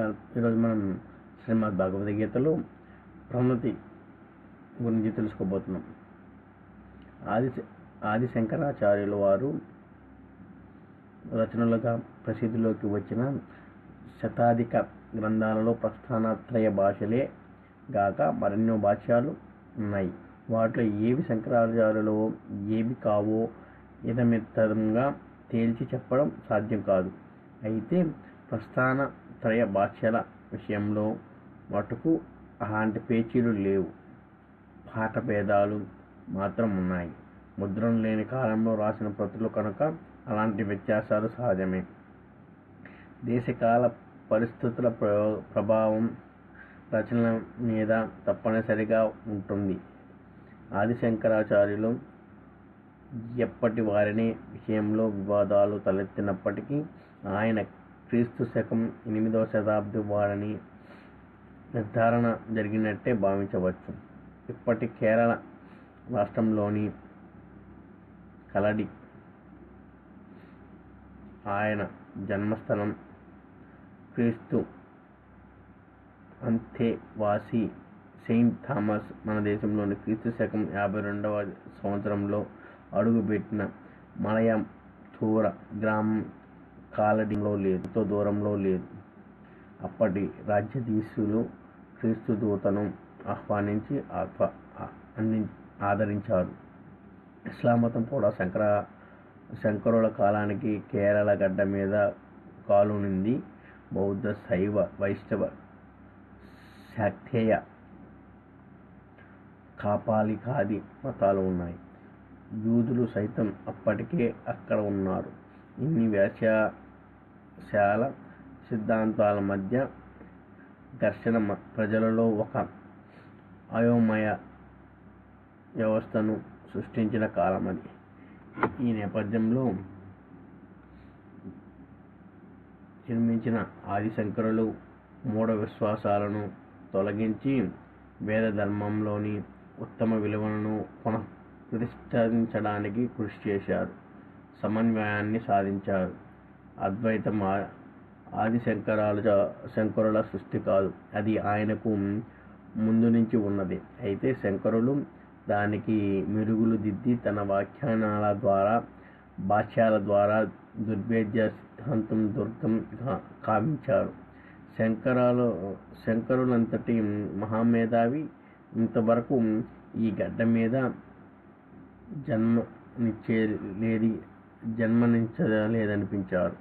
ఈరోజు మనం శ్రీమద్ భగవద్గీతలో ప్రణతి గురించి తెలుసుకోబోతున్నాం. ఆది శంకరాచార్యుల వారు రచనలుగా ప్రసిద్ధిలోకి వచ్చిన శతాధిక గ్రంథాలలో ప్రస్థానత్రయ భాషలే గాక మరెన్నో భాష్యాలు ఉన్నాయి. వాటిలో ఏవి శంకరాచార్యులు ఏవి కావో ఇదమిత్తంగా తేల్చి చెప్పడం సాధ్యం కాదు. అయితే ప్రస్థానత్రయ భాష్యాల విషయంలో మటుకు అలాంటి పేచీలు లేవు. పాఠభేదాలు మాత్రం ఉన్నాయి. ముద్రణ లేని కాలంలో రాసిన ప్రతులు కనుక అలాంటి వ్యత్యాసాలు సహజమే. దేశకాల పరిస్థితుల ప్రభావం రచనల మీద తప్పనిసరిగా ఉంటుంది. ఆదిశంకరాచార్యులు ఎప్పటి వారిని విషయంలో వివాదాలు తలెత్తినప్పటికీ ఆయన క్రీస్తు శకం 8వ శతాబ్ది వారని నిర్ధారణ జరిగినట్టే భావించవచ్చు. ఇప్పటి కేరళ రాష్ట్రంలోని కలడి ఆయన జన్మస్థలం. క్రీస్తు అంతేవాసి సెయింట్ థామస్ మన దేశంలోని క్రీస్తు శకం 52వ సంవత్సరంలో అడుగుపెట్టిన మలయతూర గ్రామం కాలడిలో లేదు, ఎంతో దూరంలో లేదు. అప్పటి రాజ్యాధీశులు క్రీస్తు దూతను ఆహ్వానించి ఆదరించారు. ఇస్లాం మతం కూడా శంకరుల కాలానికి కేరళ గడ్డ మీద కాలునింది. బౌద్ధ, శైవ, వైష్ణవ, శాక్తేయ, కాపాలికాది మతాలు ఉన్నాయి. యూదులు సైతం అప్పటికే అక్కడ ఉన్నారు. ఇన్ని వ్యాఖ్యాశాల సిద్ధాంతాల మధ్య ఘర్షణ ప్రజలలో ఒక అయోమయ వ్యవస్థను సృష్టించిన కాలం అది. ఈ నేపథ్యంలో జన్మించిన ఆదిశంకరులు మూఢ విశ్వాసాలను తొలగించి వేద ధర్మంలోని ఉత్తమ విలువలను పునఃప్రతిష్ఠించడానికి కృషి చేశారు. సమన్వయాన్ని సాధించారు. అద్వైతం శంకరుల సృష్టి కాదు, అది ఆయనకు ముందు నుంచి ఉన్నది. అయితే శంకరులు దానికి మెరుగులు దిద్ది తన వ్యాఖ్యానాల ద్వారా, భాష్యాల ద్వారా దుర్భేద్య సిద్ధాంతం దుర్గం కావించారు. శంకరులంతటి మహామేధావి ఇంతవరకు ఈ గడ్డ మీద జన్మనించలేదనిపించారు.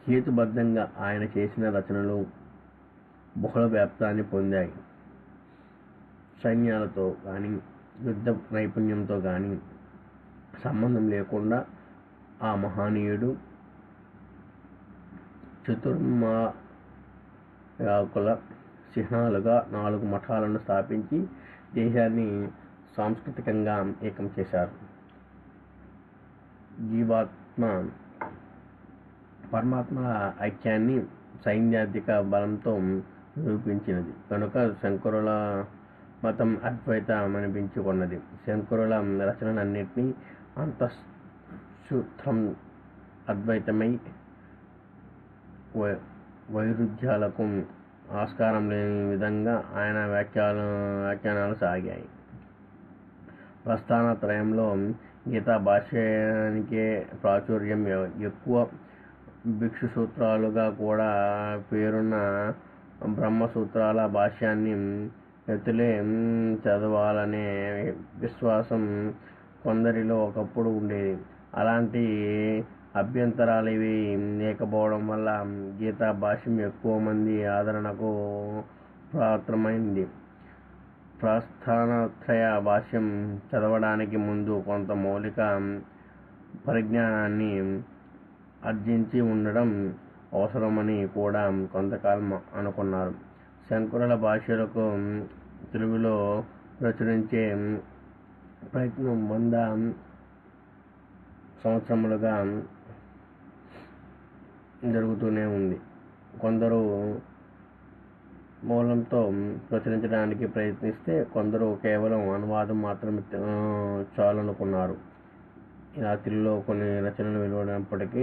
హేతుబద్ధంగా ఆయన చేసిన రచనలు బహుళ వ్యాప్తాన్ని పొందాయి. సైన్యాలతో కానీ యుద్ధ నైపుణ్యంతో కానీ సంబంధం లేకుండా ఆ మహనీయుడు చతుర్మాకుల చిహ్నాలుగా 4 మఠాలను స్థాపించి దేశాన్ని సాంస్కృతికంగా ఏకం చేశారు. జీవాత్మ పరమాత్మల ఐక్యాన్ని సైద్ధాంతిక బలంతో నిరూపించినది కనుక శంకరుల మతం అద్వైతమనిపించుకున్నది. శంకరుల రచనలన్నింటినీ అంతఃసూత్రం అద్వైతమై వైరుధ్యాలకు ఆస్కారం లేని విధంగా ఆయన వ్యాఖ్యానాలు సాగాయి. ప్రస్థానత్రయంలో గీతా భాష్యానికే ప్రాచుర్యం ఎక్కువ. భిక్షు సూత్రాలుగా కూడా పేరున్న బ్రహ్మసూత్రాల భాష్యాన్ని యతులే చదవాలనే విశ్వాసం కొందరిలో ఒకప్పుడు ఉండేది. అలాంటి అభ్యంతరాలేవీ లేకపోవడం వల్ల గీతా భాష్యం ఎక్కువ మంది ఆదరణకు పాత్రమైంది. ప్రస్థానత్రయ భాష్యం చదవడానికి ముందు కొంత మౌలిక పరిజ్ఞానాన్ని ఆర్జించి ఉండడం అవసరమని కూడా కొంతకాలం అనుకున్నారు. శంకరుల భాష్యాలకు తెలుగులో ప్రచురించే ప్రయత్నం 100 సంవత్సరములుగా జరుగుతూనే ఉంది. కొందరు మూలంతో ప్రచురించడానికి ప్రయత్నిస్తే కొందరు కేవలం అనువాదం మాత్రమే చాలనుకున్నారు. ఇలా తెలుగులో కొన్ని రచనలు వెలువడినప్పటికీ